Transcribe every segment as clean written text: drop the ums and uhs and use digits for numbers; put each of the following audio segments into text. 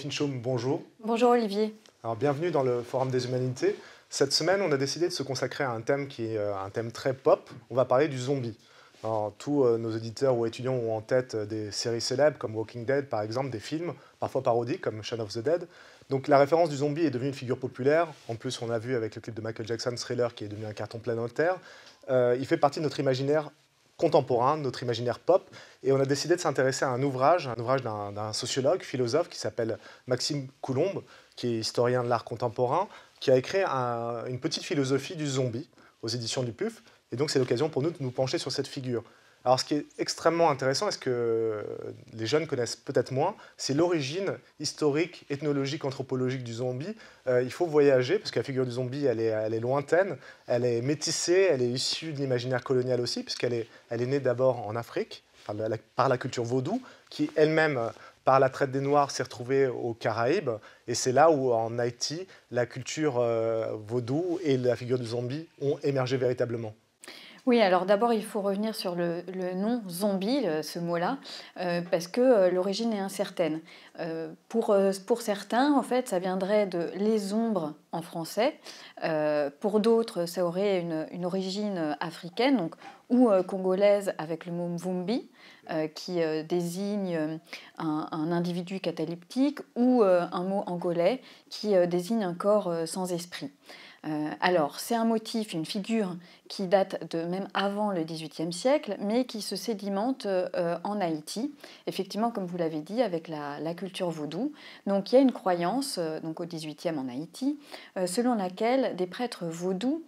Finchaume, bonjour. Bonjour Olivier. Alors, bienvenue dans le Forum des Humanités. Cette semaine, on a décidé de se consacrer à un thème qui est un thème très pop. On va parler du zombie. Alors, tous nos auditeurs ou étudiants ont en tête des séries célèbres comme Walking Dead, par exemple, des films, parfois parodiques comme Shaun of the Dead. Donc la référence du zombie est devenue une figure populaire. En plus, on a vu avec le clip de Michael Jackson, Thriller, qui est devenu un carton planétaire. Il fait partie de notre imaginaire contemporain, notre imaginaire pop, et on a décidé de s'intéresser à un ouvrage d'un sociologue, philosophe qui s'appelle Maxime Coulombe, qui est historien de l'art contemporain, qui a écrit une petite philosophie du zombie aux éditions du PUF, et donc c'est l'occasion pour nous de nous pencher sur cette figure. Alors, ce qui est extrêmement intéressant, et ce que les jeunes connaissent peut-être moins, c'est l'origine historique, ethnologique, anthropologique du zombie. Il faut voyager, parce que la figure du zombie, elle est lointaine, elle est métissée, elle est issue de l'imaginaire colonial aussi, puisqu'elle est née d'abord en Afrique, par la culture vaudou, qui elle-même, par la traite des Noirs, s'est retrouvée aux Caraïbes. Et c'est là où, en Haïti, la culture vaudou et la figure du zombie ont émergé véritablement. Oui, alors d'abord, il faut revenir sur le nom zombie, ce mot-là, parce que l'origine est incertaine. Pour certains, en fait, ça viendrait de les ombres en français. Pour d'autres, ça aurait une origine africaine, donc, ou congolaise avec le mot mvumbi, qui désigne un individu cataleptique, ou un mot angolais qui désigne un corps sans esprit. Alors, c'est un motif, une figure qui date de même avant le XVIIIe siècle, mais qui se sédimente en Haïti, effectivement, comme vous l'avez dit, avec la culture vaudou. Donc, il y a une croyance, donc au XVIIIe en Haïti, selon laquelle des prêtres vaudous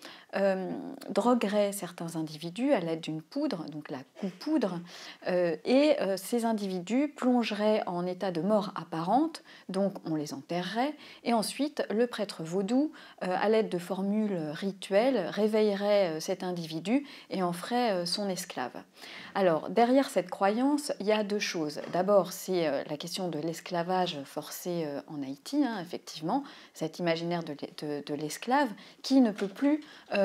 drogueraient certains individus à l'aide d'une poudre, donc la coupoudre, et ces individus plongeraient en état de mort apparente, donc on les enterrerait, et ensuite le prêtre vaudou, à l'aide de formules rituelles, réveillerait cet individu et en ferait son esclave. Alors, derrière cette croyance, il y a deux choses. D'abord, c'est la question de l'esclavage forcé en Haïti, hein, effectivement, cet imaginaire de l'esclave qui ne peut plus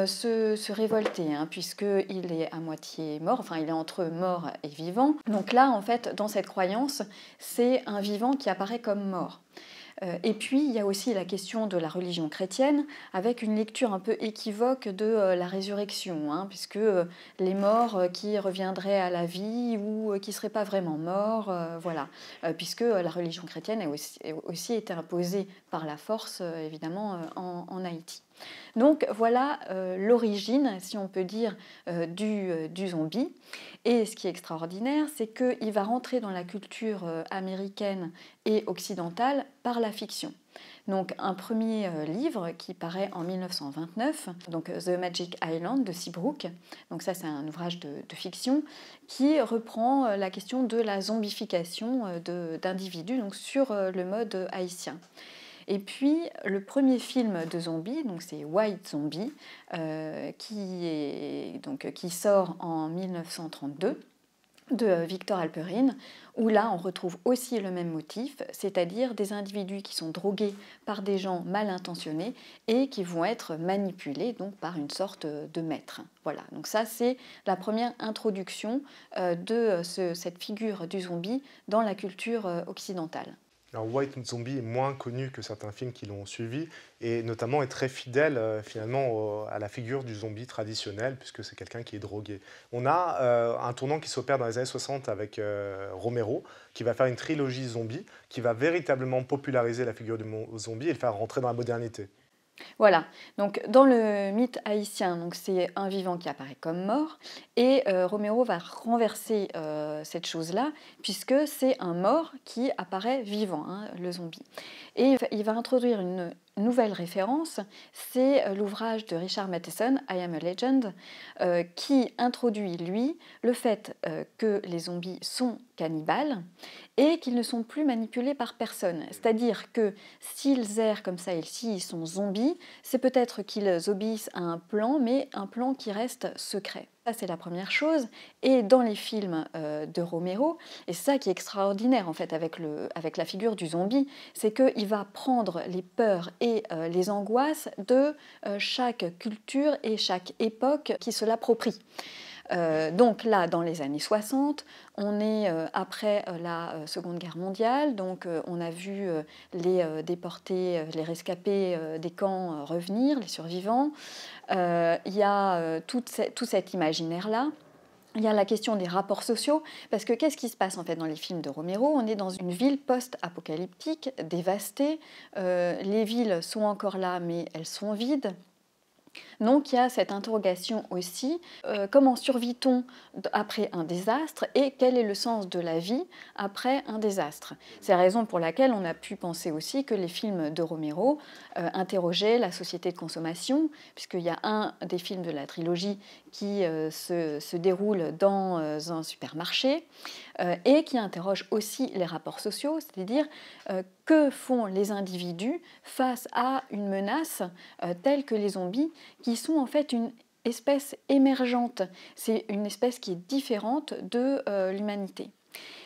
se révolter, hein, puisqu'il est à moitié mort, enfin il est entre mort et vivant. Donc là, en fait, dans cette croyance, c'est un vivant qui apparaît comme mort. Et puis, il y a aussi la question de la religion chrétienne, avec une lecture un peu équivoque de la résurrection, hein, puisque les morts qui reviendraient à la vie ou qui ne seraient pas vraiment morts, voilà, puisque la religion chrétienne a aussi été imposée par la force, évidemment, en Haïti. Donc voilà l'origine, si on peut dire, du zombie. Et ce qui est extraordinaire, c'est qu'il va rentrer dans la culture américaine et occidentale par la fiction. Donc un premier livre qui paraît en 1929, donc The Magic Island de Seabrook, donc ça c'est un ouvrage de fiction qui reprend la question de la zombification d'individus donc sur le mode haïtien. Et puis le premier film de zombie, donc c'est White Zombie, qui sort en 1932 de Victor Alperin, où là on retrouve aussi le même motif, c'est-à-dire des individus qui sont drogués par des gens mal intentionnés et qui vont être manipulés donc par une sorte de maître. Voilà, donc ça c'est la première introduction de cette figure du zombie dans la culture occidentale. Alors, White Zombie est moins connu que certains films qui l'ont suivi, et notamment est très fidèle finalement à la figure du zombie traditionnel, puisque c'est quelqu'un qui est drogué. On a un tournant qui s'opère dans les années 60 avec Romero, qui va faire une trilogie zombie, qui va véritablement populariser la figure du zombie et le faire rentrer dans la modernité. Voilà, donc dans le mythe haïtien, donc c'est un vivant qui apparaît comme mort, et Romero va renverser cette chose-là, puisque c'est un mort qui apparaît vivant, hein, le zombie. Et il va introduire une nouvelle référence, c'est l'ouvrage de Richard Matheson, I Am a Legend, qui introduit, lui, le fait que les zombies sont cannibales et qu'ils ne sont plus manipulés par personne. C'est-à-dire que s'ils errent comme ça et s'ils sont zombies, c'est peut-être qu'ils obéissent à un plan, mais un plan qui reste secret. Ça, c'est la première chose. Et dans les films de Romero, et c'est ça qui est extraordinaire en fait avec la figure du zombie, c'est qu'il va prendre les peurs et les angoisses de chaque culture et chaque époque qui se l'approprie. Donc là, dans les années 60, on est après la Seconde Guerre mondiale, donc on a vu les déportés, les rescapés des camps revenir, les survivants. Il y a tout cet imaginaire-là. Il y a la question des rapports sociaux, parce que qu'est-ce qui se passe en fait dans les films de Romero? On est dans une ville post-apocalyptique, dévastée. Les villes sont encore là, mais elles sont vides. Donc il y a cette interrogation aussi, comment survit-on après un désastre et quel est le sens de la vie après un désastre? C'est la raison pour laquelle on a pu penser aussi que les films de Romero interrogeaient la société de consommation, puisqu'il y a un des films de la trilogie qui se déroule dans un supermarché et qui interroge aussi les rapports sociaux, c'est-à-dire que font les individus face à une menace telle que les zombies, qui sont en fait une espèce émergente. C'est une espèce qui est différente de l'humanité.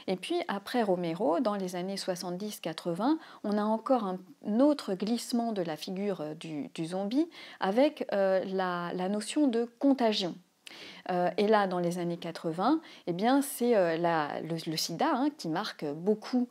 Et puis après Romero, dans les années 70-80, on a encore un autre glissement de la figure du zombie avec la notion de contagion. Et là, dans les années 80, eh bien, c'est le sida qui marque beaucoup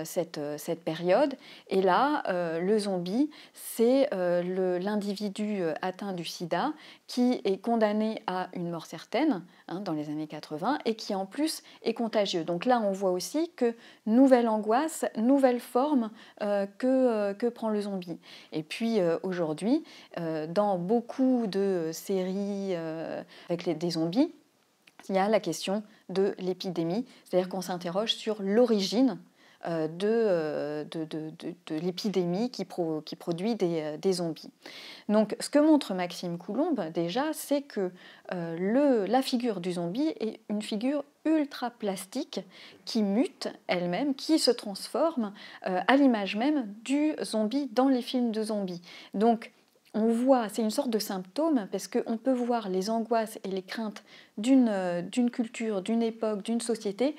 cette période. Et là, le zombie, c'est l'individu atteint du sida qui est condamné à une mort certaine dans les années 80 et qui en plus est contagieux. Donc là, on voit aussi que nouvelle angoisse, nouvelle forme que prend le zombie. Et puis aujourd'hui, dans beaucoup de séries avec des zombies, il y a la question de l'épidémie, c'est-à-dire qu'on s'interroge sur l'origine de l'épidémie qui produit des zombies. Donc ce que montre Maxime Coulombe déjà, c'est que la figure du zombie est une figure ultra plastique qui mute elle-même, qui se transforme à l'image même du zombie dans les films de zombies. Donc on voit, c'est une sorte de symptôme parce qu'on peut voir les angoisses et les craintes d'une culture, d'une époque, d'une société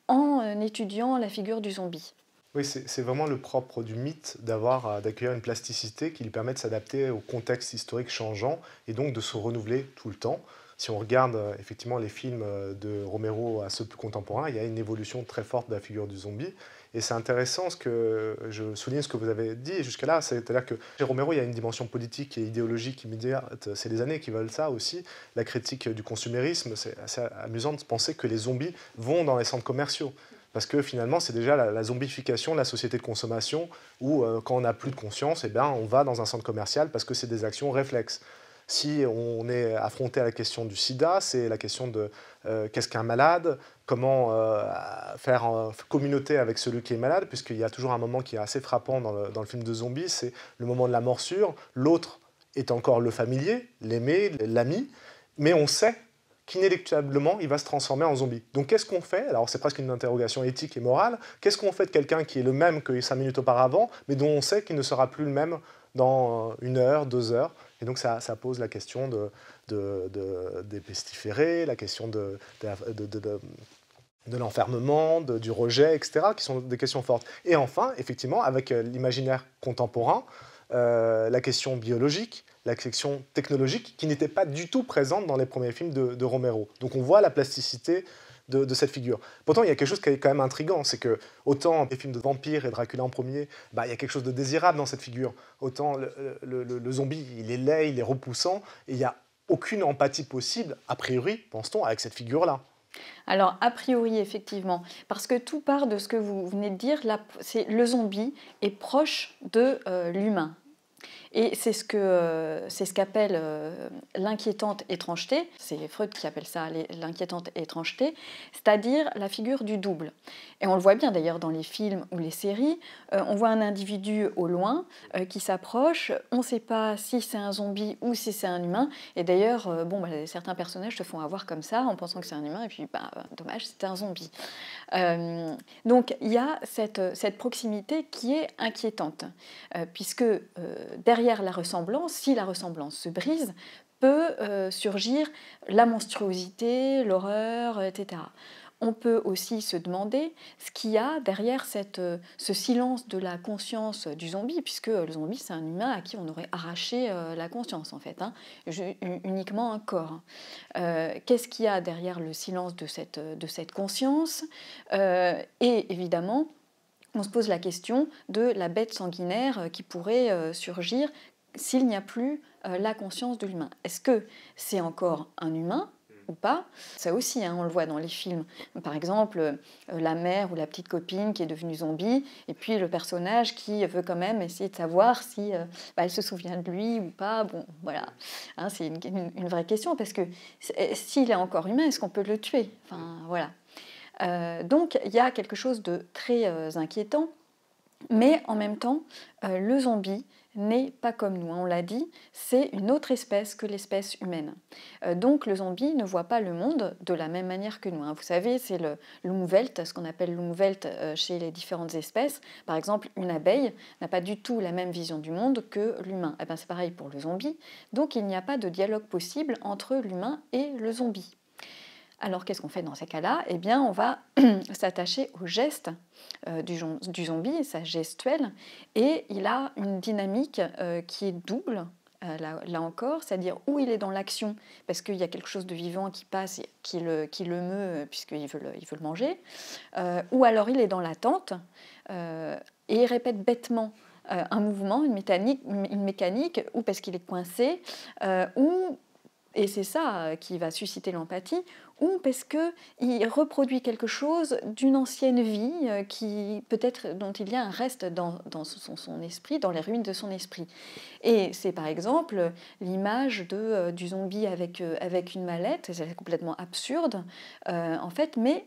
en étudiant la figure du zombie. Oui, c'est vraiment le propre du mythe d'accueillir une plasticité qui lui permet de s'adapter au contexte historique changeant et donc de se renouveler tout le temps. Si on regarde effectivement les films de Romero à ceux plus contemporains, il y a une évolution très forte de la figure du zombie. Et c'est intéressant je souligne ce que vous avez dit jusqu'à là, c'est-à-dire que chez Romero, il y a une dimension politique et idéologique immédiate. C'est les années qui veulent ça aussi. La critique du consumérisme, c'est assez amusant de penser que les zombies vont dans les centres commerciaux. Parce que finalement, c'est déjà la zombification de la société de consommation où, quand on n'a plus de conscience, eh bien, on va dans un centre commercial parce que c'est des actions réflexes. Si on est affronté à la question du sida, c'est la question de qu'est-ce qu'un malade, comment faire communauté avec celui qui est malade, puisqu'il y a toujours un moment qui est assez frappant dans le film de zombies, c'est le moment de la morsure. L'autre est encore le familier, l'aimé, l'ami, mais on sait qu'inéluctablement, il va se transformer en zombie. Donc qu'est-ce qu'on fait? Alors c'est presque une interrogation éthique et morale. Qu'est-ce qu'on fait de quelqu'un qui est le même que 5 minutes auparavant, mais dont on sait qu'il ne sera plus le même dans 1 heure, 2 heures? Et donc ça pose la question des pestiférés, la question de l'enfermement, du rejet, etc., qui sont des questions fortes. Et enfin, effectivement, avec l'imaginaire contemporain, la question biologique, la question technologique, qui n'était pas du tout présente dans les premiers films de Romero. Donc on voit la plasticité de cette figure. Pourtant, il y a quelque chose qui est quand même intriguant, c'est que autant les films de vampires et Dracula en premier, il y a quelque chose de désirable dans cette figure. Autant le zombie, il est laid, il est repoussant, et il n'y a aucune empathie possible, a priori, pense-t-on, avec cette figure-là. Alors, a priori, effectivement, parce que tout part de ce que vous venez de dire, là, le zombie est proche de l'humain. Et c'est ce qu'appelle l'inquiétante étrangeté, c'est Freud qui appelle ça l'inquiétante étrangeté, c'est-à-dire la figure du double. Et on le voit bien d'ailleurs dans les films ou les séries, on voit un individu au loin qui s'approche, on ne sait pas si c'est un zombie ou si c'est un humain, et d'ailleurs certains personnages se font avoir comme ça en pensant que c'est un humain, et puis dommage, c'était un zombie. Donc il y a cette proximité qui est inquiétante, puisque derrière la ressemblance, si la ressemblance se brise, peut surgir la monstruosité, l'horreur, etc. On peut aussi se demander ce qu'il y a derrière ce silence de la conscience du zombie, puisque le zombie, c'est un humain à qui on aurait arraché la conscience, en fait, hein, uniquement un corps. Qu'est-ce qu'il y a derrière le silence de cette conscience? Et évidemment, on se pose la question de la bête sanguinaire qui pourrait surgir s'il n'y a plus la conscience de l'humain. Est-ce que c'est encore un humain ou pas? Ça aussi, hein, on le voit dans les films. Par exemple, la mère ou la petite copine qui est devenue zombie, et puis le personnage qui veut quand même essayer de savoir si elle se souvient de lui ou pas. Bon, voilà, hein, c'est une vraie question, parce que s'il est encore humain, est-ce qu'on peut le tuer? Enfin, voilà. Donc, il y a quelque chose de très inquiétant, mais en même temps, le zombie n'est pas comme nous, hein, on l'a dit, c'est une autre espèce que l'espèce humaine. Donc le zombie ne voit pas le monde de la même manière que nous, hein. Vous savez, c'est l'Umwelt, ce qu'on appelle l'Umwelt chez les différentes espèces. Par exemple, une abeille n'a pas du tout la même vision du monde que l'humain. Eh ben, c'est pareil pour le zombie. Donc il n'y a pas de dialogue possible entre l'humain et le zombie. Alors qu'est-ce qu'on fait dans ces cas-là? Eh bien, on va s'attacher au geste du zombie, sa gestuelle, et il a une dynamique qui est double, là encore, c'est-à-dire où il est dans l'action, parce qu'il y a quelque chose de vivant qui passe, qui le meut, puisqu'il veut le manger, ou alors il est dans l'attente, et il répète bêtement un mouvement, une mécanique, ou parce qu'il est coincé, ou et c'est ça qui va susciter l'empathie, ou parce qu'il reproduit quelque chose d'une ancienne vie qui peut-être dont il y a un reste dans son esprit, dans les ruines de son esprit. Et c'est par exemple l'image du zombie avec une mallette, c'est complètement absurde en fait, mais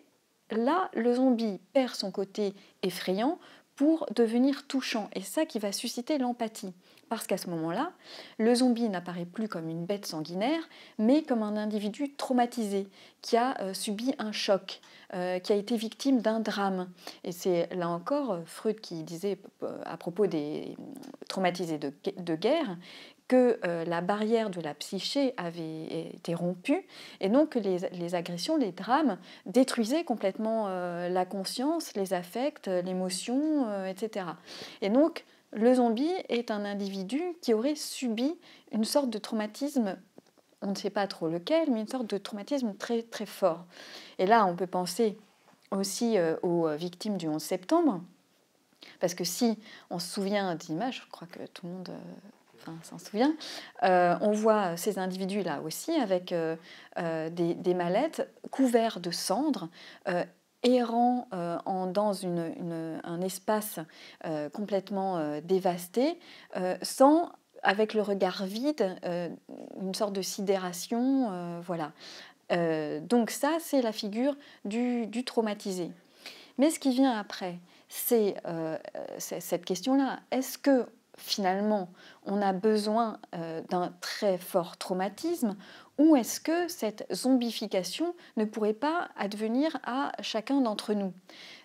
là le zombie perd son côté effrayant pour devenir touchant, et ça qui va susciter l'empathie. Parce qu'à ce moment-là, le zombie n'apparaît plus comme une bête sanguinaire, mais comme un individu traumatisé, qui a subi un choc, qui a été victime d'un drame. Et c'est là encore Freud qui disait à propos des traumatisés de guerre que la barrière de la psyché avait été rompue, et donc que les agressions, les drames détruisaient complètement la conscience, les affects, l'émotion, etc. Et donc, le zombie est un individu qui aurait subi une sorte de traumatisme, on ne sait pas trop lequel, mais une sorte de traumatisme très, très fort. Et là, on peut penser aussi aux victimes du 11 septembre, parce que si on se souvient d'images, je crois que tout le monde s'en souvient, on voit ces individus-là aussi avec des mallettes couverts de cendres, errant dans un espace complètement dévasté, sans, avec le regard vide, une sorte de sidération, voilà. Donc ça, c'est la figure du traumatisé. Mais ce qui vient après, c'est cette question-là. Est-ce que finalement, on a besoin d'un très fort traumatisme, ou est-ce que cette zombification ne pourrait pas advenir à chacun d'entre nous?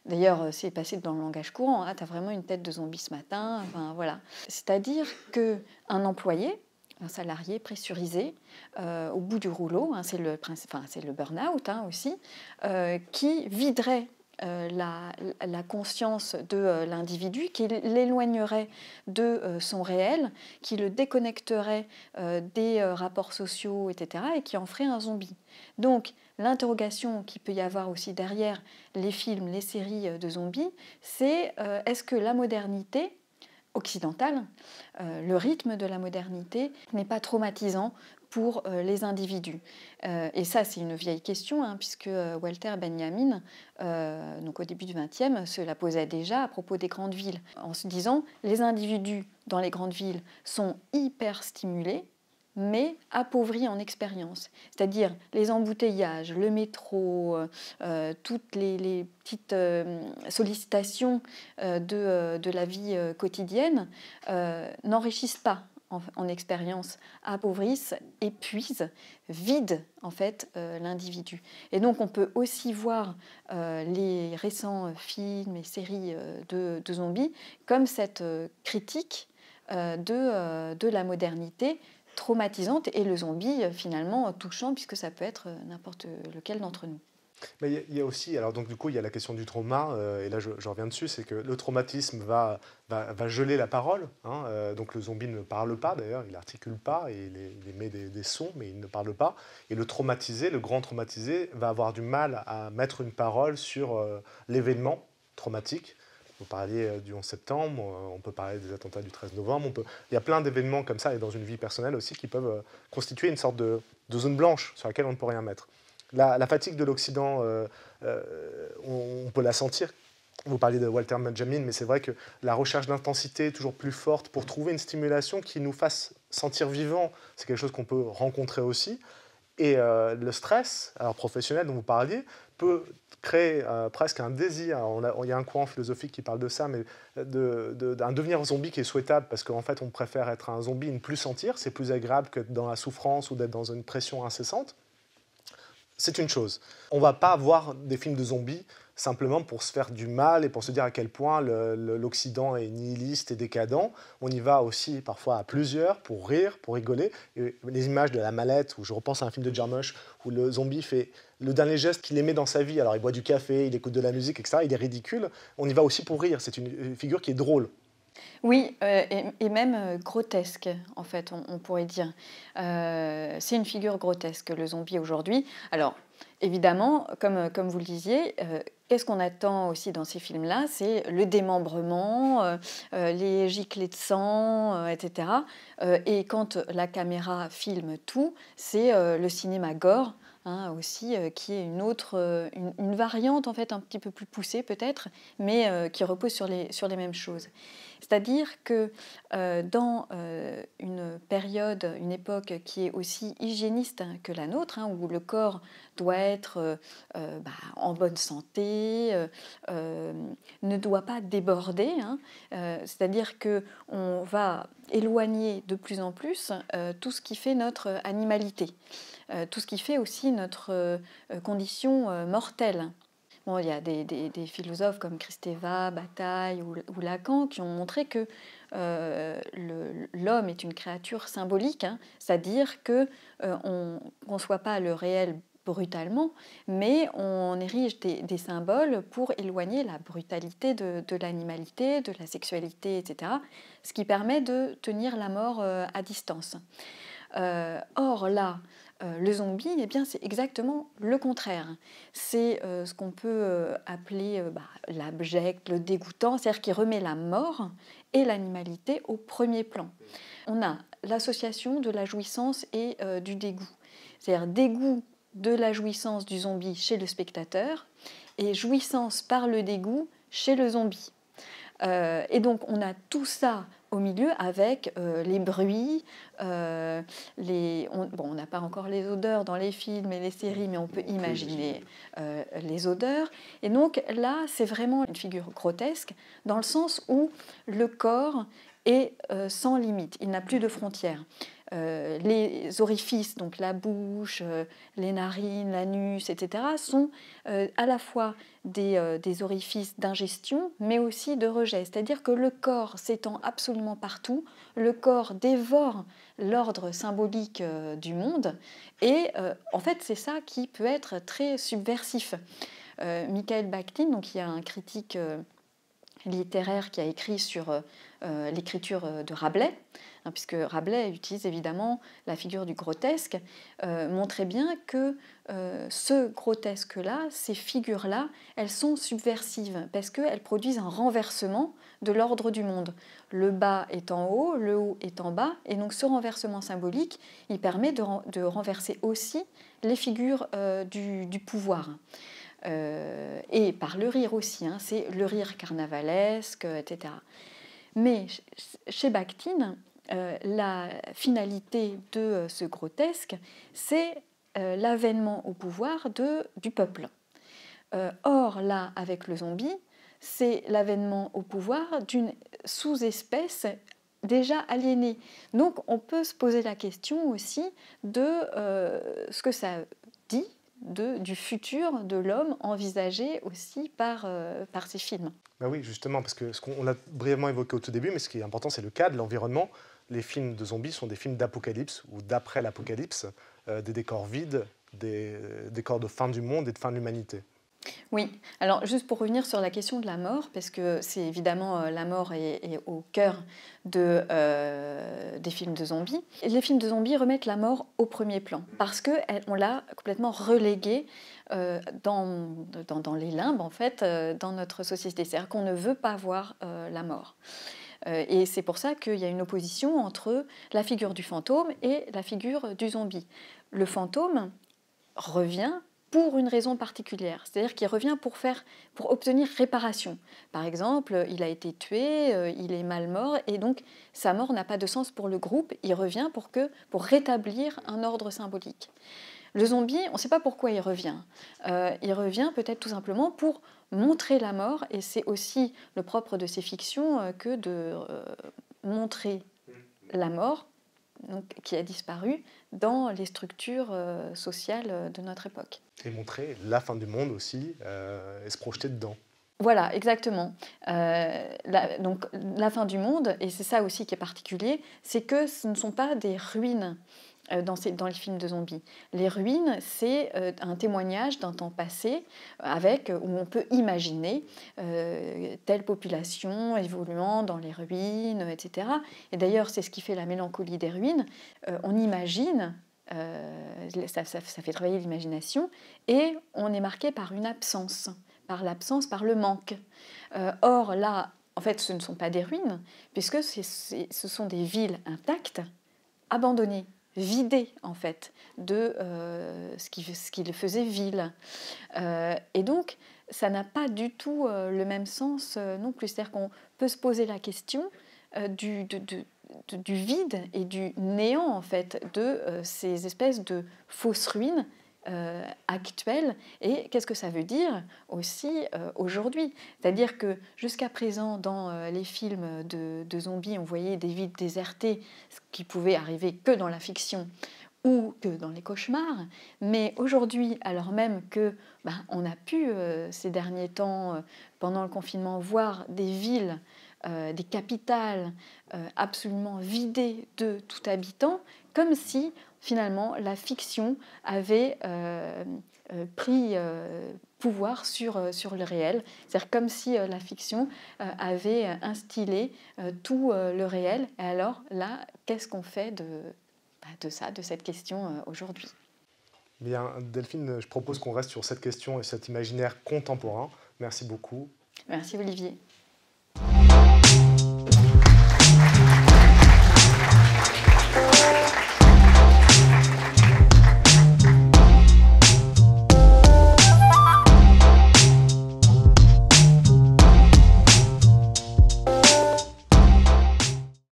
D'ailleurs, c'est passé dans le langage courant. Ah, t'as vraiment une tête de zombie ce matin. Enfin, voilà. C'est-à-dire qu'un employé, un salarié pressurisé, au bout du rouleau, hein, c'est le burn-out hein, aussi, qui viderait la conscience de l'individu, qui l'éloignerait de son réel, qui le déconnecterait des rapports sociaux, etc., et qui en ferait un zombie. Donc, l'interrogation qu'il peut y avoir aussi derrière les films, les séries de zombies, c'est est-ce que la modernité occidentale, le rythme de la modernité n'est pas traumatisant pour les individus. Et ça, c'est une vieille question, hein, puisque Walter Benjamin, donc au début du XXe, se la posait déjà à propos des grandes villes, en se disant les individus dans les grandes villes sont hyper stimulés, mais appauvris en expérience. C'est-à-dire les embouteillages, le métro, toutes les petites sollicitations de la vie quotidienne n'enrichissent pas en expérience, appauvrissent, épuisent, vident en fait l'individu. Et donc on peut aussi voir les récents films et séries de zombies comme cette critique de la modernité traumatisante, et le zombie finalement touchant, puisque ça peut être n'importe lequel d'entre nous. Mais il y a aussi, alors donc du coup, il y a la question du trauma, et là je reviens dessus, c'est que le traumatisme va geler la parole, hein, donc le zombie ne parle pas d'ailleurs, il n'articule pas, et il émet des sons, mais il ne parle pas. Et le traumatisé, le grand traumatisé, va avoir du mal à mettre une parole sur l'événement traumatique. Vous parliez du 11 septembre, on peut parler des attentats du 13 novembre, il y a plein d'événements comme ça, et dans une vie personnelle aussi, qui peuvent constituer une sorte de zone blanche sur laquelle on ne peut rien mettre. La fatigue de l'Occident, on peut la sentir. Vous parliez de Walter Benjamin, mais c'est vrai que la recherche d'intensité toujours plus forte pour trouver une stimulation qui nous fasse sentir vivant, c'est quelque chose qu'on peut rencontrer aussi. Et le stress, alors professionnel dont vous parliez, peut créer presque un désir. Il y a un courant philosophique qui parle de ça, mais d'un devenir zombie qui est souhaitable, parce qu'en fait, on préfère être un zombie et ne plus sentir. C'est plus agréable que d'être dans la souffrance ou d'être dans une pression incessante. C'est une chose. On ne va pas voir des films de zombies simplement pour se faire du mal et pour se dire à quel point l'Occident est nihiliste et décadent. On y va aussi parfois à plusieurs pour rire, pour rigoler. Et les images de la mallette, où je repense à un film de Jarmusch, où le zombie fait le dernier geste qu'il aimait dans sa vie. Alors il boit du café, il écoute de la musique, etc. Il est ridicule. On y va aussi pour rire. C'est une figure qui est drôle. Oui, et même grotesque, en fait, on pourrait dire. C'est une figure grotesque, le zombie aujourd'hui. Alors, évidemment, comme vous le disiez, qu'est-ce qu'on attend aussi dans ces films-là? C'est le démembrement, les giclées de sang, etc. Et quand la caméra filme tout, c'est le cinéma gore. Hein, aussi, qui est une autre, une variante en fait un petit peu plus poussée peut-être, mais qui repose sur les mêmes choses. C'est-à-dire que dans une période, une époque qui est aussi hygiéniste que la nôtre, hein, où le corps doit être en bonne santé, ne doit pas déborder, hein, c'est-à-dire qu'on va éloigner de plus en plus tout ce qui fait notre animalité, tout ce qui fait aussi notre condition mortelle. Bon, il y a des philosophes comme Kristeva, Bataille ou Lacan qui ont montré que l'homme est une créature symbolique, hein, c'est-à-dire qu'on ne conçoit pas le réel brutalement, mais on érige des symboles pour éloigner la brutalité de l'animalité, de la sexualité, etc., ce qui permet de tenir la mort à distance. Or là, le zombie, eh bien, c'est exactement le contraire. C'est ce qu'on peut appeler l'abject, le dégoûtant, c'est-à-dire qui remet la mort et l'animalité au premier plan. On a l'association de la jouissance et du dégoût. C'est-à-dire dégoût de la jouissance du zombie chez le spectateur et jouissance par le dégoût chez le zombie. Et donc on a tout ça au milieu avec les bruits, on n'a pas encore les odeurs dans les films et les séries, mais on peut imaginer les odeurs. Et donc là, c'est vraiment une figure grotesque dans le sens où le corps est sans limite, il n'a plus de frontières. Les orifices, donc la bouche, les narines, l'anus, etc., sont à la fois des orifices d'ingestion, mais aussi de rejet. C'est-à-dire que le corps s'étend absolument partout, le corps dévore l'ordre symbolique du monde, et en fait, c'est ça qui peut être très subversif. Mikhail Bakhtin, donc, il y a un critique littéraire qui a écrit sur l'écriture de Rabelais, hein, puisque Rabelais utilise évidemment la figure du grotesque, montrait bien que ce grotesque-là, ces figures-là, elles sont subversives parce qu'elles produisent un renversement de l'ordre du monde. Le bas est en haut, le haut est en bas, et donc ce renversement symbolique, il permet de renverser aussi les figures du pouvoir. Et par le rire aussi, hein, c'est le rire carnavalesque, etc. Mais chez Bakhtin, la finalité de ce grotesque, c'est l'avènement au pouvoir du peuple. Or, là, avec le zombie, c'est l'avènement au pouvoir d'une sous-espèce déjà aliénée. Donc, on peut se poser la question aussi de ce que ça dit du futur de l'homme envisagé aussi par ces films. Ben oui, justement, parce que ce qu'on l'a brièvement évoqué au tout début, mais ce qui est important, c'est le cadre, l'environnement. Les films de zombies sont des films d'apocalypse ou d'après l'apocalypse, des décors vides, des décors de fin du monde et de fin de l'humanité. Oui, alors juste pour revenir sur la question de la mort, parce que c'est évidemment la mort est au cœur des films de zombies. Les films de zombies remettent la mort au premier plan, parce qu'on l'a complètement reléguée dans les limbes, en fait, dans notre société. C'est-à-dire qu'on ne veut pas voir la mort. Et c'est pour ça qu'il y a une opposition entre la figure du fantôme et la figure du zombie. Le fantôme revient pour une raison particulière, c'est-à-dire qu'il revient pour obtenir réparation. Par exemple, il a été tué, il est mal mort, et donc sa mort n'a pas de sens pour le groupe, il revient pour rétablir un ordre symbolique. Le zombie, on ne sait pas pourquoi il revient. Il revient peut-être tout simplement pour montrer la mort, et c'est aussi le propre de ces fictions que de montrer la mort, donc, qui a disparu dans les structures sociales de notre époque. Et montrer la fin du monde aussi, et se projeter dedans. Voilà, exactement. Donc la fin du monde, et c'est ça aussi qui est particulier, c'est que ce ne sont pas des ruines dans les films de zombies. Les ruines, c'est un témoignage d'un temps passé où on peut imaginer telle population évoluant dans les ruines, etc. Et d'ailleurs, c'est ce qui fait la mélancolie des ruines. On imagine, ça fait travailler l'imagination, et on est marqué par une absence, par le manque. Or, là, en fait, ce ne sont pas des ruines, puisque ce sont des villes intactes, abandonnées, vidées, en fait, de ce qui les faisait ville. Et donc, ça n'a pas du tout le même sens non plus. C'est-à-dire qu'on peut se poser la question du vide et du néant, en fait, de ces espèces de fausses ruines actuelle, et qu'est-ce que ça veut dire aussi aujourd'hui. C'est-à-dire que jusqu'à présent, dans les films de zombies, on voyait des villes désertées, ce qui pouvait arriver que dans la fiction ou que dans les cauchemars, mais aujourd'hui, alors même que on a pu ces derniers temps, pendant le confinement, voir des villes, des capitales absolument vidées de tout habitant, comme si finalement la fiction avait pris pouvoir sur le réel. C'est-à-dire comme si la fiction avait instillé tout le réel. Et alors là, qu'est-ce qu'on fait de cette question aujourd'hui? Bien, Delphine, je propose qu'on reste sur cette question et cet imaginaire contemporain. Merci beaucoup. Merci Olivier.